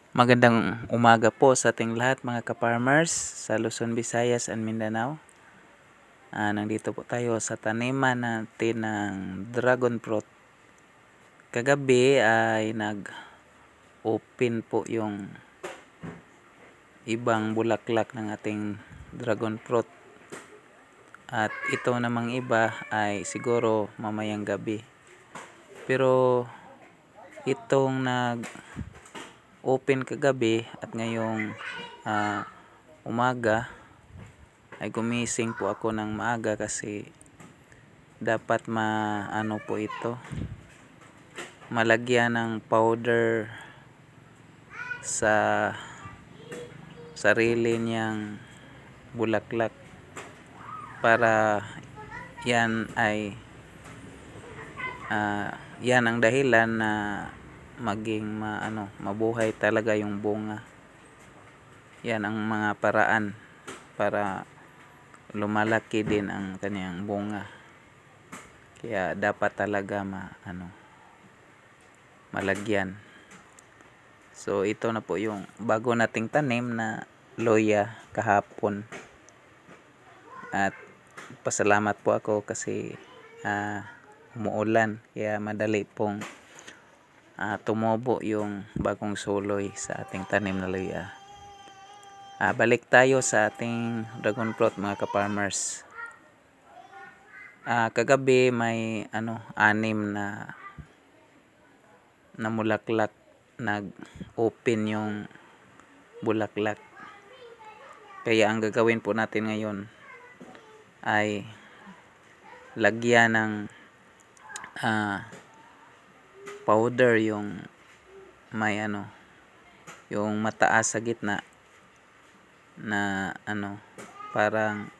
Magandang umaga po sa ating lahat mga ka-farmers sa Luzon, Visayas and Mindanao. Nandito po tayo sa taniman natin ng dragon fruit. Kagabi ay nag-open po yung ibang bulaklak ng ating dragon fruit. At ito namang iba ay siguro mamayang gabi. Pero itong open kagabi at ngayong umaga ay gumising po ako ng maaga kasi dapat po ito malagyan ng powder sa sarili niyang bulaklak para yan ay yan ang dahilan na maging mabuhay talaga yung bunga. Yan ang mga paraan para lumalaki din ang kanyang bunga. Kaya dapat talaga malagyan. So ito na po yung bago nating tanim na loya kahapon. At pasalamat po ako kasi umuulan kaya madali pong tumubo yung bagong suloy sa ating tanim na loya. Balik tayo sa ating dragon fruit mga ka-farmers. Kagabi may 6 na namulaklak, nag-open yung bulaklak. Kaya ang gagawin po natin ngayon ay lagyan ng powder yung may yung mataas sa gitna na parang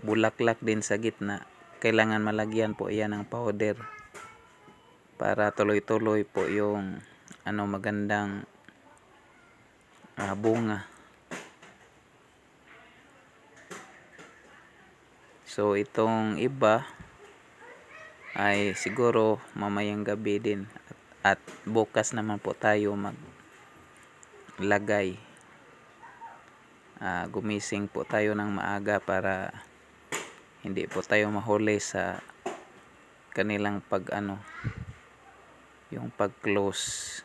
bulaklak din sa gitna. Kailangan malagyan po yan ng powder para tuloy-tuloy po yung magandang bunga. So itong iba ay siguro mamayang gabi din at bukas naman po tayo maglagay. Gumising po tayo ng maaga para hindi po tayo mahuli sa kanilang yung pag-close.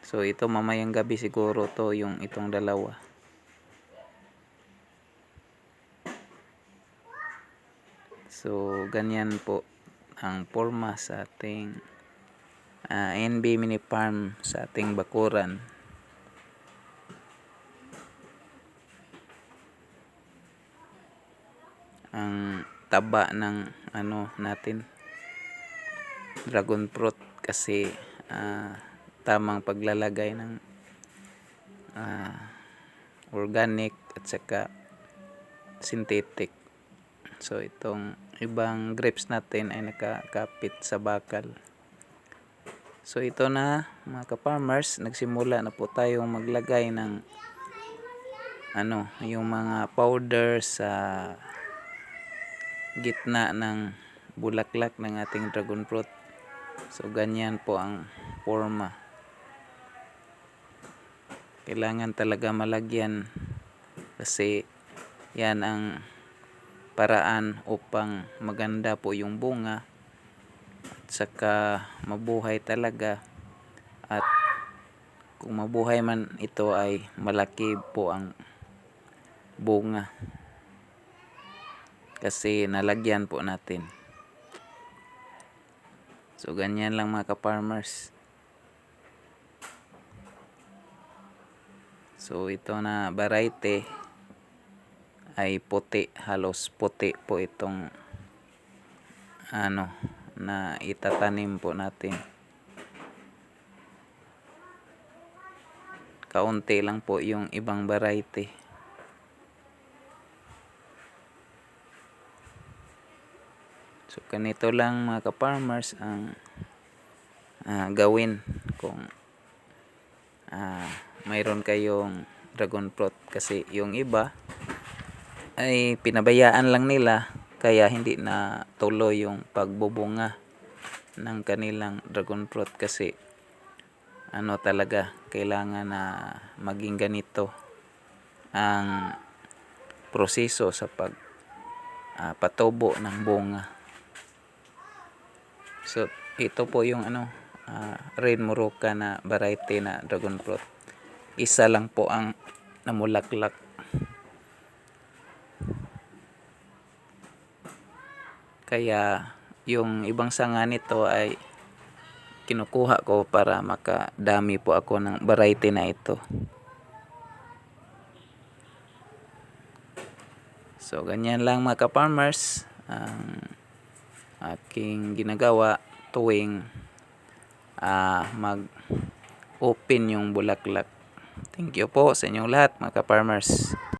So ito mamayang gabi siguro to yung itong dalawa. So ganyan po ang forma sa ating NB Mini Farm sa ating bakuran. Ang taba ng natin dragon fruit kasi tamang paglalagay ng organic at saka synthetic. So itong ibang grapes natin ay nakakapit sa bakal. So ito na mga ka-farmers, nagsimula na po tayong maglagay ng yung mga powder sa gitna ng bulaklak ng ating dragon fruit. So ganyan po ang forma. Kailangan talaga malagyan kasi yan ang paraan upang maganda po yung bunga at saka mabuhay talaga. At kung mabuhay man ito ay malaki po ang bunga kasi nalagyan po natin. So ganyan lang mga ka-farmers. So ito na variety ay puti, halos puti po itong na itatanim po natin. Kaunti lang po yung ibang variety. So ganito lang mga ka-farmers ang gawin kung mayroon kayong dragon fruit, kasi yung iba ay pinabayaan lang nila kaya hindi na tuloy yung pagbubunga ng kanilang dragon fruit kasi ano talaga, kailangan na maging ganito ang proseso sa patubo ng bunga. So ito po yung Red Moroka na variety na dragon fruit. Isa lang po ang namulaklak. Kaya yung ibang sanga nito ay kinukuha ko para makadami po ako ng variety na ito. So ganyan lang mga ka-farmers ang aking ginagawa tuwing mag-open yung bulaklak. Thank you po sa inyong lahat mga ka-farmers.